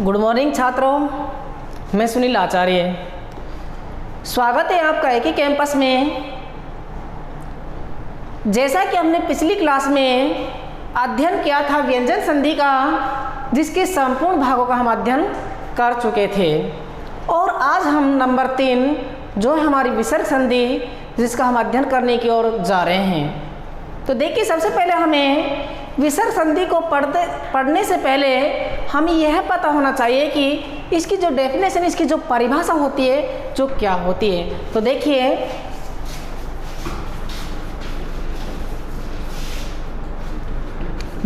Good morning छात्रों, मैं सुनील आचार्य। स्वागत है आपका एक ही कैंपस में। जैसा कि हमने पिछली क्लास में अध्ययन किया था व्यंजन संधि का, जिसके संपूर्ण भागों का हम अध्ययन कर चुके थे, और आज हम नंबर 3 जो है हमारी विसर्ग संधि, जिसका हम अध्ययन करने की ओर जा रहे हैं। तो देखिए, सबसे पहले हमें विसर्ग संधि को पढ़ने से पहले हमें यह पता होना चाहिए कि इसकी जो डेफिनेशन, इसकी जो परिभाषा होती है, जो क्या होती है। तो देखिए,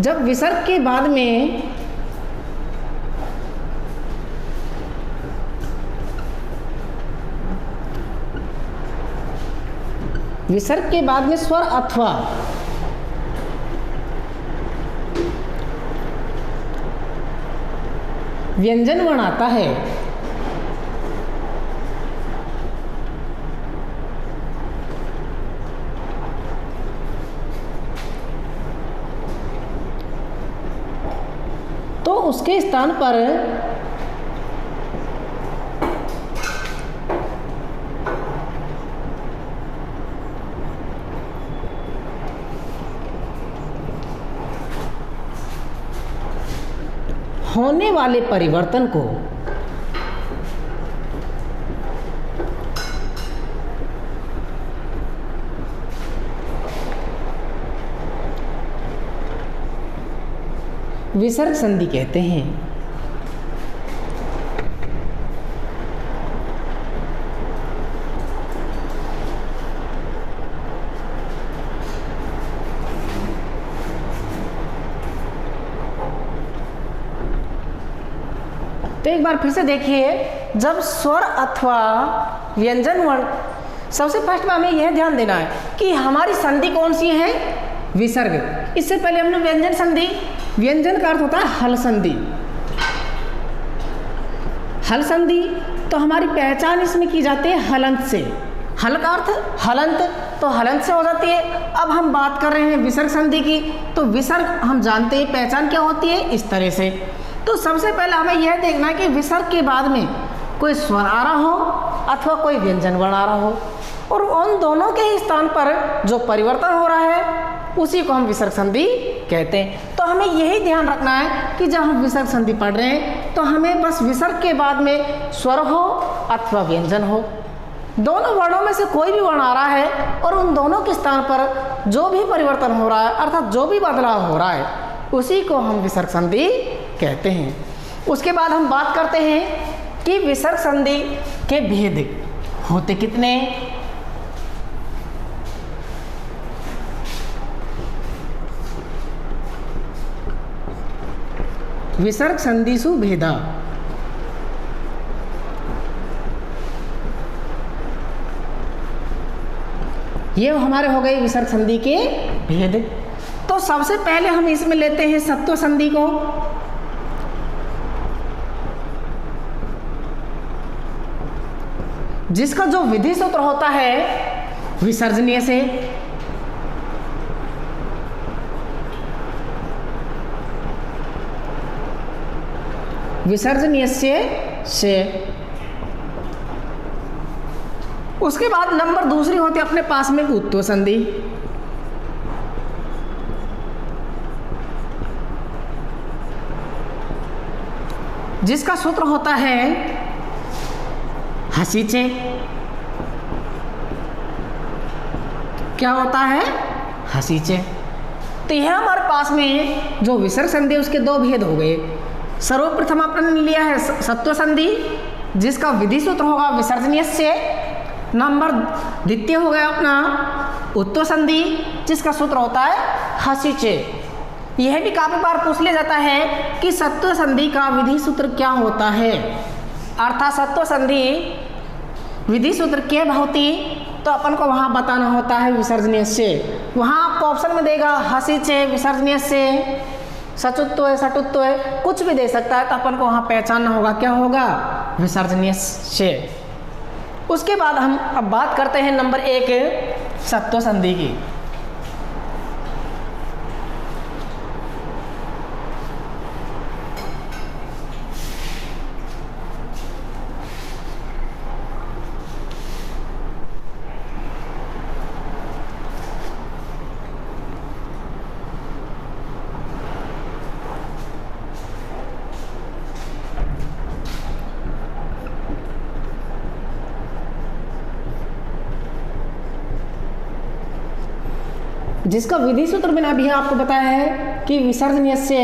जब विसर्ग के बाद में स्वर अथवा व्यंजन वर्ण आता है, तो उसके स्थान पर होने वाले परिवर्तन को विसर्ग संधि कहते हैं। तो एक बार फिर से देखिए, जब स्वर अथवा व्यंजन वर्ण, सबसे फर्स्ट में हमें यह ध्यान देना है कि हमारी संधि कौन सी है, विसर्ग। इससे पहले हमने व्यंजन संधि, व्यंजन का अर्थ होता है हल संधि। हल संधि तो हमारी पहचान इसमें की जाती है हलंत से। हल का अर्थ हलंत, तो हलंत से हो जाती है। अब हम बात कर रहे हैं विसर्ग संधि की, तो विसर्ग हम जानते हैं पहचान क्या होती है, इस तरह से। तो सबसे पहले हमें यह देखना है कि विसर्ग के बाद में कोई स्वर आ रहा हो अथवा कोई व्यंजन वर्ण आ रहा हो, और उन दोनों के ही स्थान पर जो परिवर्तन हो रहा है उसी को हम विसर्ग संधि कहते हैं। तो हमें यही ध्यान रखना है कि जब हम विसर्ग संधि पढ़ रहे हैं तो हमें बस विसर्ग के बाद में स्वर हो अथवा व्यंजन हो, दोनों वर्णों में से कोई भी वर्ण आ रहा है और उन दोनों के स्थान पर जो भी परिवर्तन हो रहा है, अर्थात जो भी बदलाव हो रहा है, उसी को हम विसर्ग संधि कहते हैं। उसके बाद हम बात करते हैं कि विसर्ग संधि के भेद होते कितने। विसर्ग संधिषु भेदा। ये हमारे हो गए विसर्ग संधि के भेद। तो सबसे पहले हम इसमें लेते हैं सत्व संधि को। जिसका जो विधि सूत्र होता है विसर्जनीय से, विसर्जनीय से। उसके बाद नंबर दूसरी होती है अपने पास में उत्व संधि। जिसका सूत्र होता है हसीचे। क्या होता है, हसीचे। तो यह हमारे पास में जो विसर्ग संधि, उसके दो भेद हो गए। सर्वप्रथम अपन लिया है सत्व संधि, जिसका विधि सूत्र होगा विसर्जनीय से। नंबर द्वितीय हो गया अपना उत्व संधि, जिसका सूत्र होता है हसीचे। यह भी काफी बार पूछ लिया जाता है कि सत्व संधि का विधि सूत्र क्या होता है, अर्थात सत्व संधि विधि सूत्र क्या होती, तो अपन को वहाँ बताना होता है विसर्जनीय से। वहाँ आपको ऑप्शन में देगा हसीचे, विसर्जनीय से, सचुत्व है, सटुत्व है, कुछ भी दे सकता है। तो अपन को वहाँ पहचानना होगा, क्या होगा, विसर्जनीय से। उसके बाद हम अब बात करते हैं नंबर 1 सत्व संधि की। जिसका विधि सूत्र मैंने अभी आपको बताया है कि विसर्जन यस्य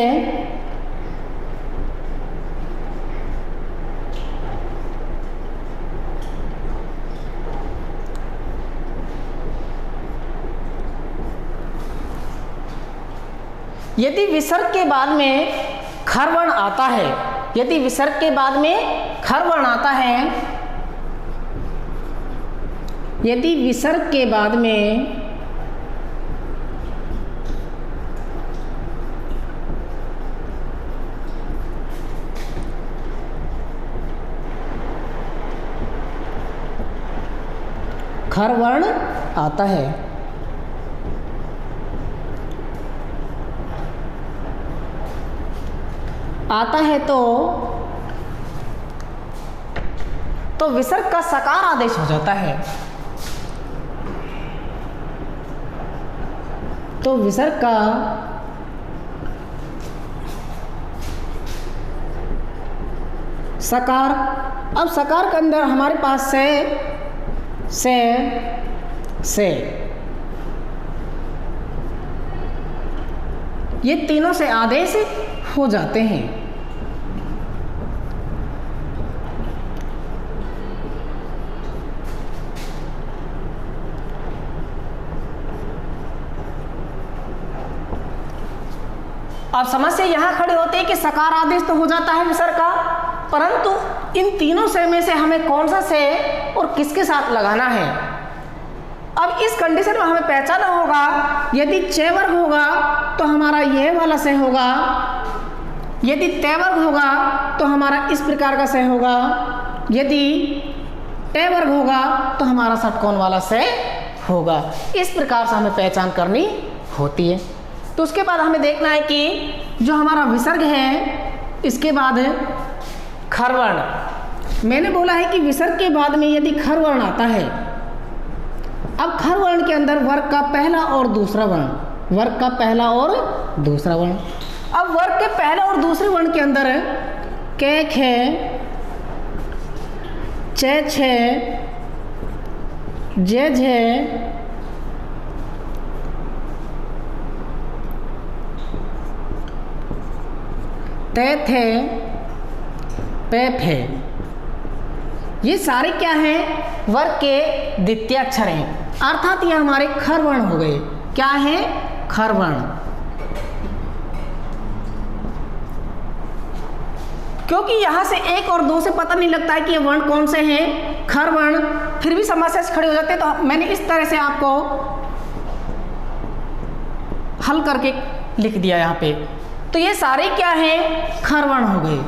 यदि विसर्ग के बाद में खर वर्ण आता है, यदि विसर्ग के बाद में खर वर्ण आता है, यदि विसर्ग के बाद में खर वर्ण आता है, तो विसर्ग का सकार आदेश हो जाता है। तो विसर्ग का सकार, अब सकार के अंदर हमारे पास से ये तीनों से आदेश हो जाते हैं। अब समस्या यहाँ खड़ी होती है कि सकार आदेश तो हो जाता है विसर्ग का, परंतु इन तीनों से में से हमें कौन सा से और किसके साथ लगाना है। अब इस कंडीशन में हमें पहचाना होगा, यदि च वर्ग होगा तो हमारा यह वाला से होगा, यदि तय वर्ग होगा तो हमारा इस प्रकार का से होगा, यदि टे वर्ग होगा तो हमारा षटकोण वाला से होगा। इस प्रकार से हमें पहचान करनी होती है। तो उसके बाद हमें देखना है कि जो हमारा विसर्ग है इसके बाद खर वर्ण। मैंने बोला है कि विसर्ग के बाद में यदि खर वर्ण आता है, अब खर वर्ण के अंदर वर्ग का पहला और दूसरा वर्ण, वर्ग का पहला और दूसरा वर्ण। अब वर्ग के पहले और दूसरे वर्ण के अंदर कै खे चे छे जे झे ते थे पे फे, ये सारे क्या हैं, वर्ग के द्वितीय अक्षर हैं, अर्थात ये हमारे खर वर्ण हो गए। क्या है, खर वर्ण। क्योंकि यहां से एक और दो से पता नहीं लगता है कि ये वर्ण कौन से हैं, खर वर्ण, फिर भी समस्या से खड़े हो जाते हैं। तो मैंने इस तरह से आपको हल करके लिख दिया यहाँ पे। तो ये सारे क्या हैं, खर वर्ण हो गए।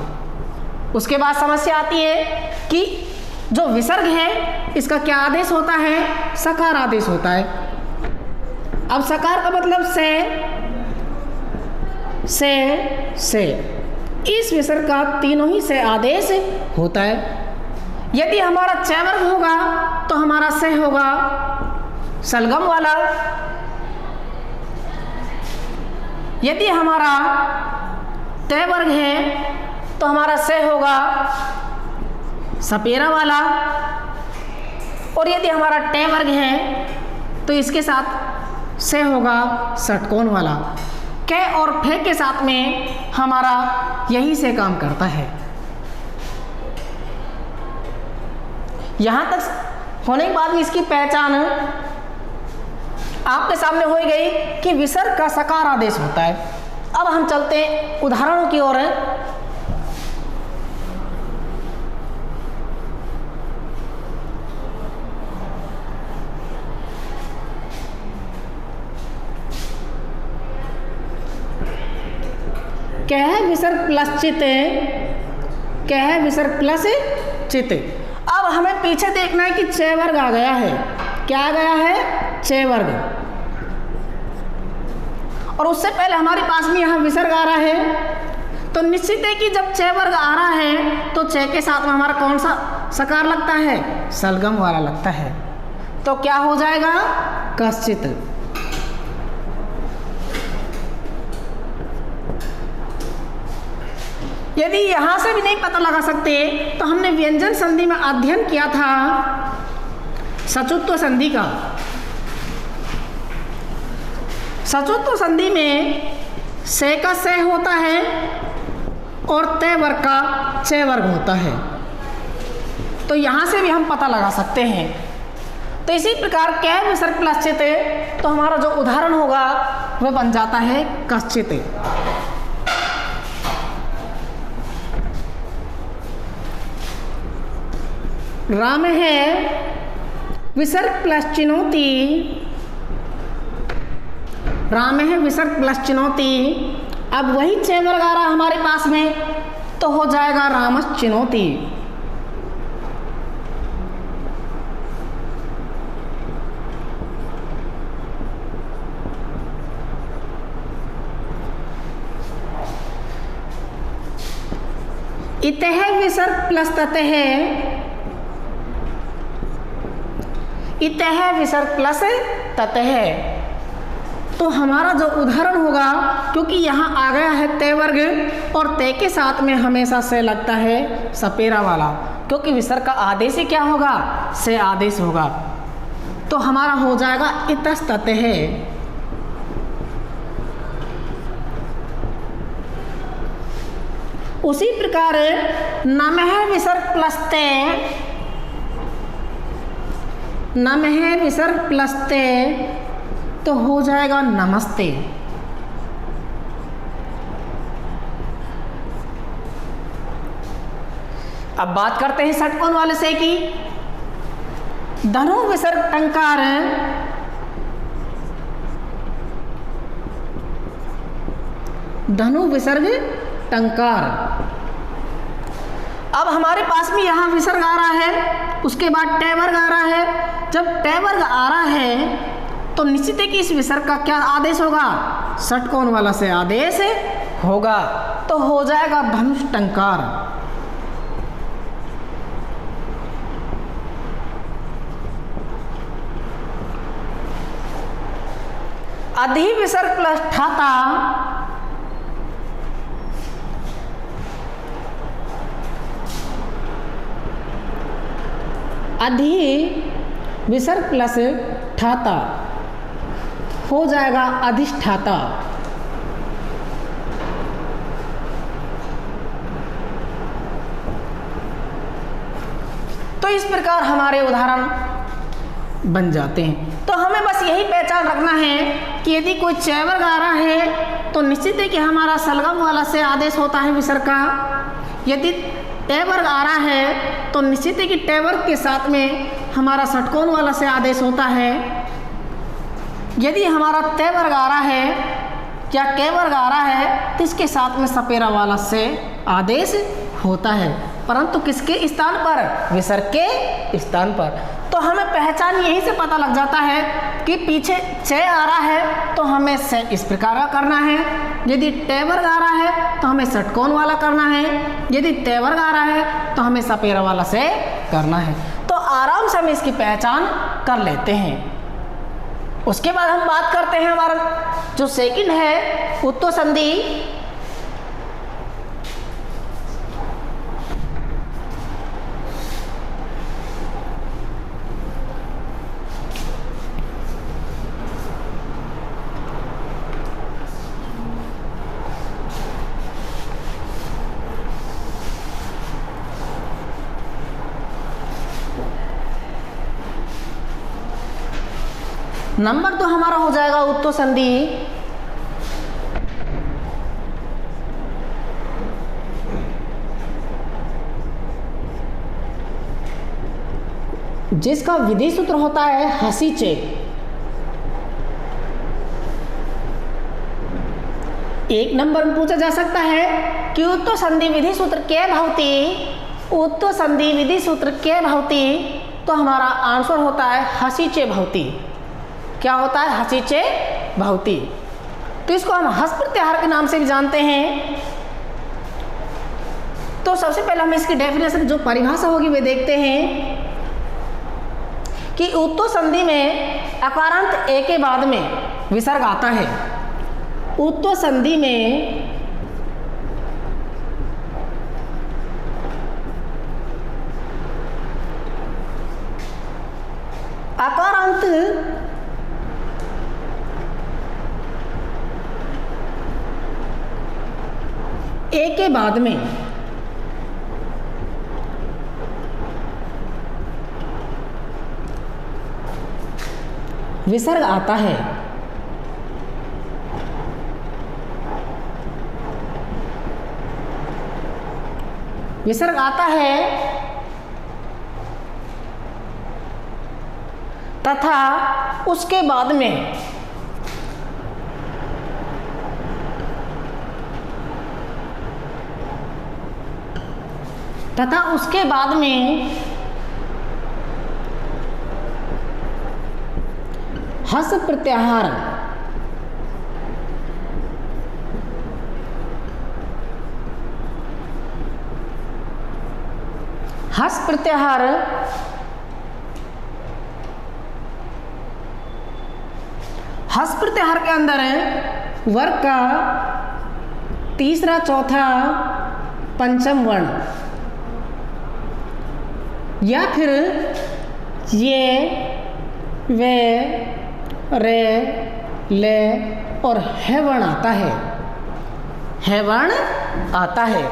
उसके बाद समस्या आती है कि जो विसर्ग है इसका क्या आदेश होता है, सकार आदेश होता है। अब सकार का मतलब से इस विसर्ग का तीनों ही से आदेश होता है। यदि हमारा च वर्ग होगा तो हमारा से होगा सलगम वाला, यदि हमारा तय वर्ग है तो हमारा से होगा सपेरा वाला, और यदि हमारा टे वर्ग है तो इसके साथ से होगा षटकोण वाला। कै और फे के साथ में हमारा यही से काम करता है। यहां तक होने के बाद में इसकी पहचान आपके सामने हो गई कि विसर्ग का सकार आदेश होता है। अब हम चलते हैं उदाहरणों की ओर। क्या है, विसर्ग प्लस चित, क्या है, विसर्ग प्लस चित। अब हमें पीछे देखना है कि च वर्ग आ गया है। क्या आ गया है, च वर्ग, और उससे पहले हमारे पास में यहाँ विसर्ग आ रहा है। तो निश्चित है कि जब च वर्ग आ रहा है तो च के साथ में हमारा कौन सा सकार लगता है, सलगम वाला लगता है। तो क्या हो जाएगा, कश्चित। यदि यहां से भी नहीं पता लगा सकते तो हमने व्यंजन संधि में अध्ययन किया था सचुत्व संधि का। सचोत्तर संधि में से का से होता है और ते वर्ग का चे वर्ग होता है। तो यहाँ से भी हम पता लगा सकते हैं। तो इसी प्रकार कै विसर्ग प्लस चित, तो हमारा जो उदाहरण होगा वह बन जाता है कश्चित। राम है विसर्ग प्लस चुनौती, राम है विसर्ग प्लस चुनौती। अब वही चे वर्ग आ रहा हमारे पास में, तो हो जाएगा रामस चुनौती। इतः विसर्ग प्लस ततः, इतः विसर्ग प्लस ततः। तो हमारा जो उदाहरण होगा, क्योंकि यहाँ आ गया है ते वर्ग और ते के साथ में हमेशा से लगता है सपेरा वाला, क्योंकि विसर्ग का आदेश ही क्या होगा, से आदेश होगा। तो हमारा हो जाएगा इतस्ततः। उसी प्रकार नमः विसर्ग प्लस ते, नमः विसर्ग प्लस ते, तो हो जाएगा नमस्ते। अब बात करते हैं षटकोण वाले से की। धनु विसर्ग टंकार, धनु विसर्ग टंकार। अब हमारे पास में यहाँ विसर्ग आ रहा है, उसके बाद टे वर्ग आ रहा है। जब टे वर्ग आ रहा है तो निश्चित है कि इस विसर्ग का क्या आदेश होगा, षटकोण वाला से आदेश होगा। तो हो जाएगा धनुष टंकार। अधि विसर्ग प्लस ठाता, अधि विसर्ग प्लस ठाता हो जाएगा अधिष्ठाता। तो इस प्रकार हमारे उदाहरण बन जाते हैं। तो हमें बस यही पहचान रखना है कि यदि कोई चे वर्ग आ रहा है तो निश्चित है कि हमारा सलगम वाला से आदेश होता है विसर्ग का। यदि टे वर्ग आ रहा है तो निश्चित है कि टे वर्ग के साथ में हमारा षटकोण वाला से आदेश होता है। यदि हमारा ते वर्ग आ रहा है या के वर्ग आ रहा है तो इसके साथ में सपेरा वाला से आदेश होता है, परंतु किसके स्थान पर, विसर्ग के स्थान पर। तो हमें पहचान यहीं से पता लग जाता है कि पीछे चे आ रहा है तो हमें से इस प्रकार का करना है, यदि टे वर्ग आ रहा है तो हमें षटकोण वाला करना है, यदि ते वर्ग आ रहा है तो हमें सपेरा वाला से करना है। तो आराम से हम इसकी पहचान कर लेते हैं। उसके बाद हम बात करते हैं हमारा जो सेकंड है उत्तो संधि। नंबर तो हमारा हो जाएगा उत्तो संधि जिसका विधि सूत्र होता है हसीचे। एक नंबर में पूछा जा सकता है कि उत्तो संधि विधि सूत्र के भवति, उत्तो संधि विधि सूत्र के भवति, तो हमारा आंसर होता है हसीचे भवति। क्या होता है, हसीचे भवति। तो इसको हम हस प्रत्याहार के नाम से भी जानते हैं। तो सबसे पहले हम इसकी डेफिनेशन जो परिभाषा होगी वे देखते हैं कि उत्तो संधि में अकारांत ए के बाद में विसर्ग आता है। उत्तो संधि में अकारांत ए के बाद में विसर्ग आता है विसर्ग आता है तथा उसके बाद में हस प्रत्याहार हस प्रत्याहार के अंदर वर्ग का तीसरा, चौथा, पंचम वर्ण या फिर ये, वे, रे, ले और है वर्ण आता है, है वर्ण आता है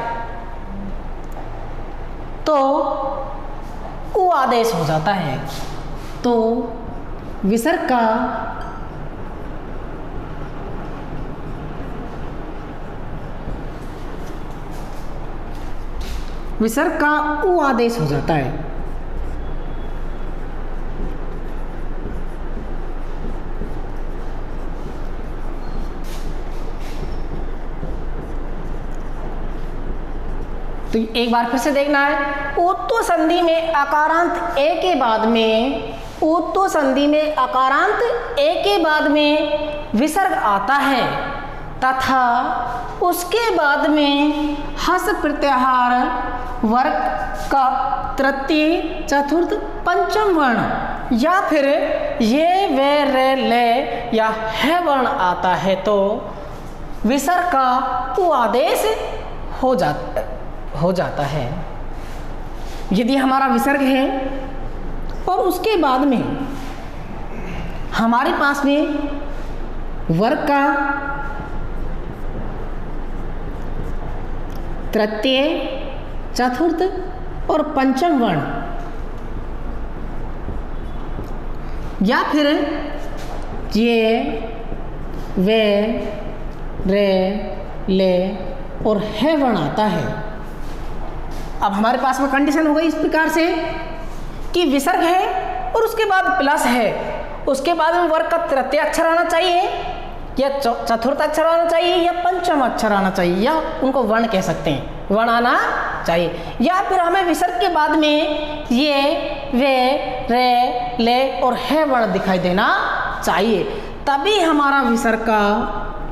तो उ आदेश हो जाता है। तो विसर्ग का उ आदेश हो जाता है। तो एक बार फिर से देखना है, उत्तो संधि में आकारांत ए के बाद में, उत्तो संधि में आकारांत ए के बाद में विसर्ग आता है तथा उसके बाद में हस प्रत्याहार वर्ग का तृतीय, चतुर्थ, पंचम वर्ण या फिर ये, वे, रे, ले या है वर्ण आता है तो विसर्ग का उ आदेश हो जाता है। यदि हमारा विसर्ग है और उसके बाद में हमारे पास में वर्ग का तृतीय, चतुर्थ और पंचम वर्ण या फिर ये, वे, रे, ले और है वर्ण आता है। अब हमारे पास में कंडीशन हो गई इस प्रकार से कि विसर्ग है और उसके बाद प्लस है, उसके बाद में वर्ग का तृतीय अक्षर आना चाहिए या चतुर्थ अक्षर आना चाहिए या पंचम अक्षर आना चाहिए या उनको वर्ण कह सकते हैं, वर्ण आना चाहिए या फिर हमें विसर्ग के बाद में ये, वे, रे, ले और है वर्ण दिखाई देना चाहिए, तभी हमारा विसर्ग का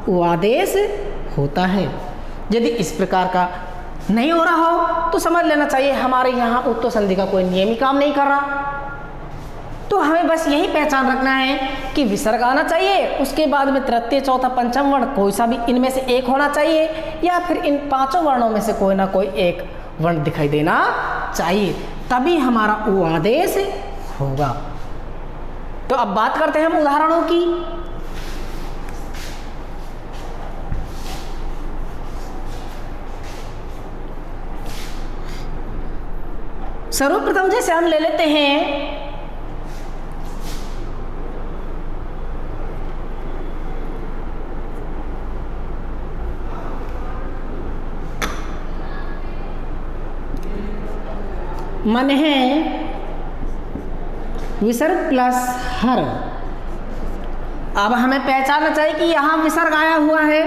वो आदेश होता है। यदि इस प्रकार का नहीं हो रहा हो तो समझ लेना चाहिए हमारे यहाँ उत्तो संधि का कोई नियम ही काम नहीं कर रहा। तो हमें बस यही पहचान रखना है कि विसर्ग आना चाहिए, उसके बाद में तृतीय, चौथा, पंचम वर्ण कोई सा भी इनमें से एक होना चाहिए या फिर इन पांचों वर्णों में से कोई ना कोई एक वर्ण दिखाई देना चाहिए, तभी हमारा वो आदेश होगा। तो अब बात करते हैं हम उदाहरणों की। सर्वप्रथम जैसे हम ले लेते हैं मन है विसर्ग प्लस हर। अब हमें पहचानना चाहिए कि यहां विसर्ग आया हुआ है,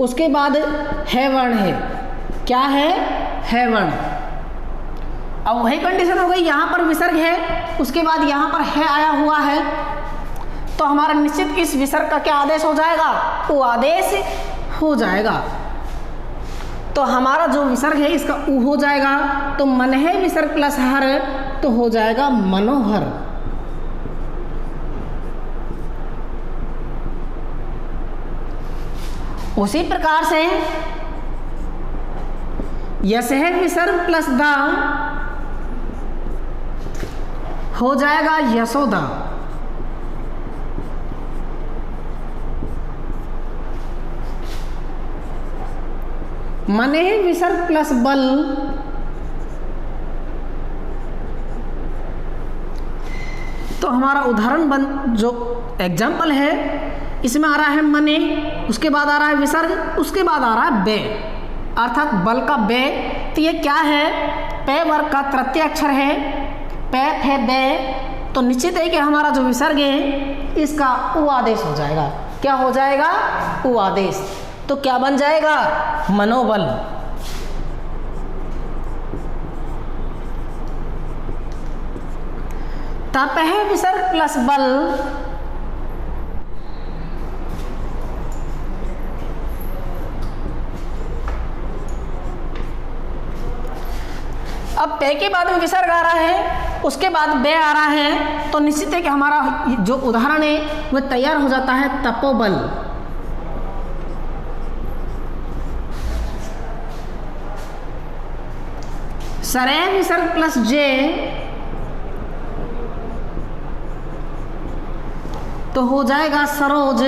उसके बाद है वर्ण है, क्या है वर्ण। अब वही कंडीशन हो गई, यहां पर विसर्ग है उसके बाद यहां पर है आया हुआ है, तो हमारा निश्चित इस विसर्ग का क्या आदेश हो जाएगा, वो आदेश हो जाएगा। तो हमारा जो विसर्ग है इसका उ हो जाएगा, तो मन है विसर्ग प्लस हर तो हो जाएगा मनोहर। उसी प्रकार से यस है विसर्ग प्लस दा हो जाएगा यशोदा। मनेह विसर्ग प्लस बल तो हमारा उदाहरण जो एग्जाम्पल है इसमें आ रहा है मने, उसके बाद आ रहा है विसर्ग, उसके बाद आ रहा है बे, अर्थात बल का बे। तो ये क्या है, पे वर्ग का तृतीय अक्षर है, पे फे बे, तो निश्चित है कि हमारा जो विसर्ग है इसका उ आदेश हो जाएगा। क्या हो जाएगा, उ आदेश। तो क्या बन जाएगा, मनोबल। तपह विसर्ग प्लस बल अब पे के बाद में विसर्ग आ रहा है, उसके बाद बे आ रहा है, तो निश्चित है कि हमारा जो उदाहरण है वह तैयार हो जाता है, तपोबल। सरे विसर्ग प्लस जे तो हो जाएगा सरोज।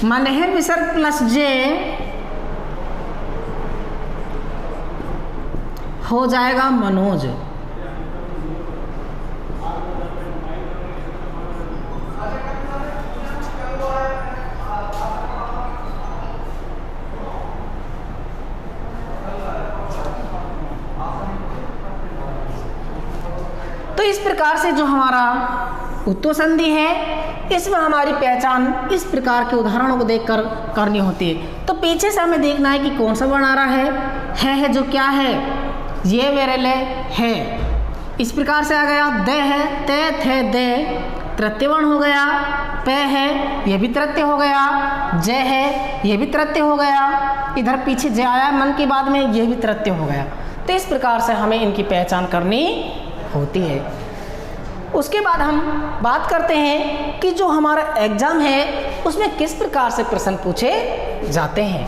मनेह विसर्ग प्लस जे हो जाएगा मनोज। तो इस प्रकार से जो हमारा उत्तो संधि है इसमें हमारी पहचान इस प्रकार के उदाहरणों को देखकर करनी होती है। तो पीछे से हमें देखना है कि कौन सा वर्ण आ रहा है जो क्या है, ये मेरे ले है, इस प्रकार से आ गया। दे है, ते थे दे, तृतीय वर्ण हो गया। पे है, ये भी तृतीय हो गया। जे है, ये भी तृतीय हो गया। इधर पीछे जे आया मन के बाद में, ये भी तृतीय हो गया। तो इस प्रकार से हमें इनकी पहचान करनी होती है। उसके बाद हम बात करते हैं कि जो हमारा एग्जाम है उसमें किस प्रकार से प्रश्न पूछे जाते हैं।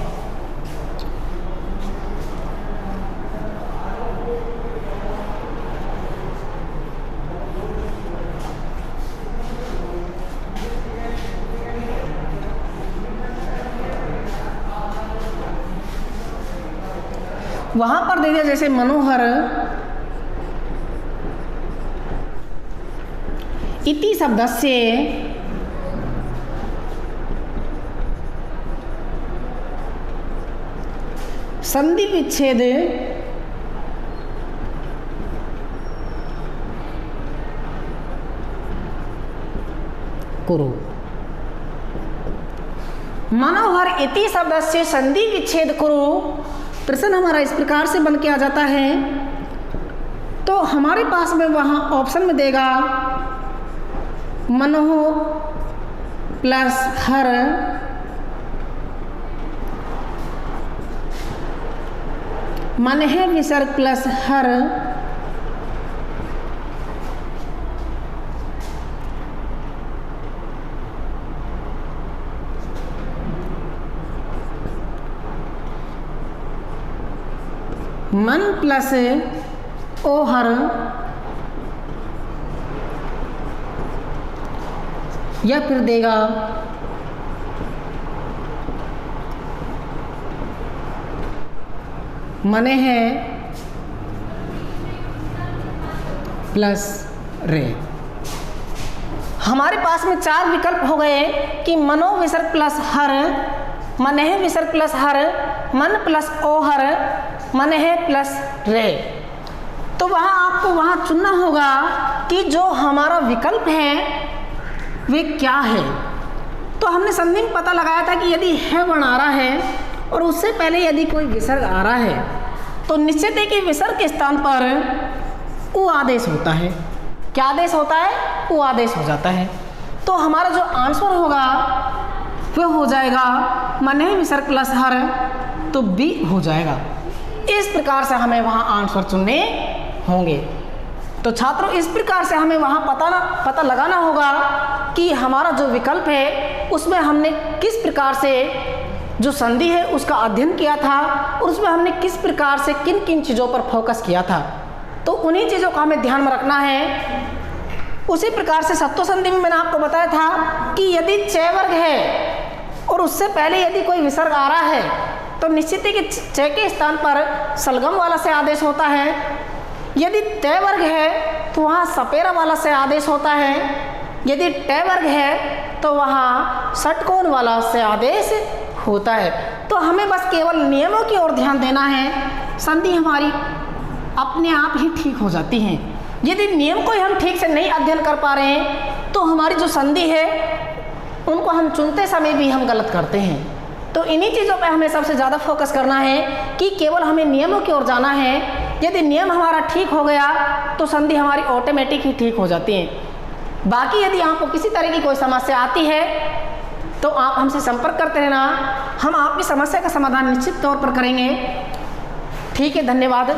वहां पर दे दिया जैसे मनोहर इति शब्दस्य संधि विच्छेद कुरु। मनोहर इति शब्दस्य संधि विच्छेद कुरु प्रश्न हमारा इस प्रकार से बन के आ जाता है। तो हमारे पास में वहां ऑप्शन में देगा मनोह प्लस हर मनेह विसर्ग प्लस हर मन प्लस ओहर या फिर देगा मने है प्लस रे। हमारे पास में चार विकल्प हो गए कि मनो विसर्ग प्लस हर, मनेह विसर्ग प्लस हर, मन प्लस ओहर, मनेह प्लस रे। तो वहाँ आपको वहाँ चुनना होगा कि जो हमारा विकल्प है वे क्या है। तो हमने संधि में पता लगाया था कि यदि है वर्ण आ रहा है और उससे पहले यदि कोई विसर्ग आ रहा है तो निश्चित है कि विसर्ग के स्थान पर उ आदेश होता है। क्या आदेश होता है, उ आदेश हो जाता है। तो हमारा जो आंसर होगा वह हो जाएगा मनेह विसर्ग प्लस हर, तो बी हो जाएगा। इस प्रकार से हमें वहाँ आंसर चुनने होंगे। तो छात्रों इस प्रकार से हमें वहाँ पता लगाना होगा कि हमारा जो विकल्प है उसमें हमने किस प्रकार से जो संधि है उसका अध्ययन किया था और उसमें हमने किस प्रकार से किन किन चीज़ों पर फोकस किया था। तो उन्हीं चीज़ों का हमें ध्यान में रखना है। उसी प्रकार से सत्व संधि में मैंने आपको बताया था कि यदि च वर्ग है और उससे पहले यदि कोई विसर्ग आ रहा है तो निश्चित है कि च के स्थान पर सलगम वाला से आदेश होता है। यदि त वर्ग है तो वहाँ सपेरा वाला से आदेश होता है। यदि ट वर्ग है तो वहाँ षटकोण वाला से आदेश होता है। तो हमें बस केवल नियमों की ओर ध्यान देना है, संधि हमारी अपने आप ही ठीक हो जाती हैं। यदि नियम को हम ठीक से नहीं अध्ययन कर पा रहे हैं तो हमारी जो संधि है उनको हम चुनते समय भी हम गलत करते हैं। तो इन्हीं चीज़ों पे हमें सबसे ज़्यादा फोकस करना है कि केवल हमें नियमों की ओर जाना है। यदि नियम हमारा ठीक हो गया तो संधि हमारी ऑटोमेटिक ही ठीक हो जाती है। बाकी यदि आपको किसी तरह की कोई समस्या आती है तो आप हमसे संपर्क करते रहना, हम आपकी समस्या का समाधान निश्चित तौर पर करेंगे। ठीक है, धन्यवाद।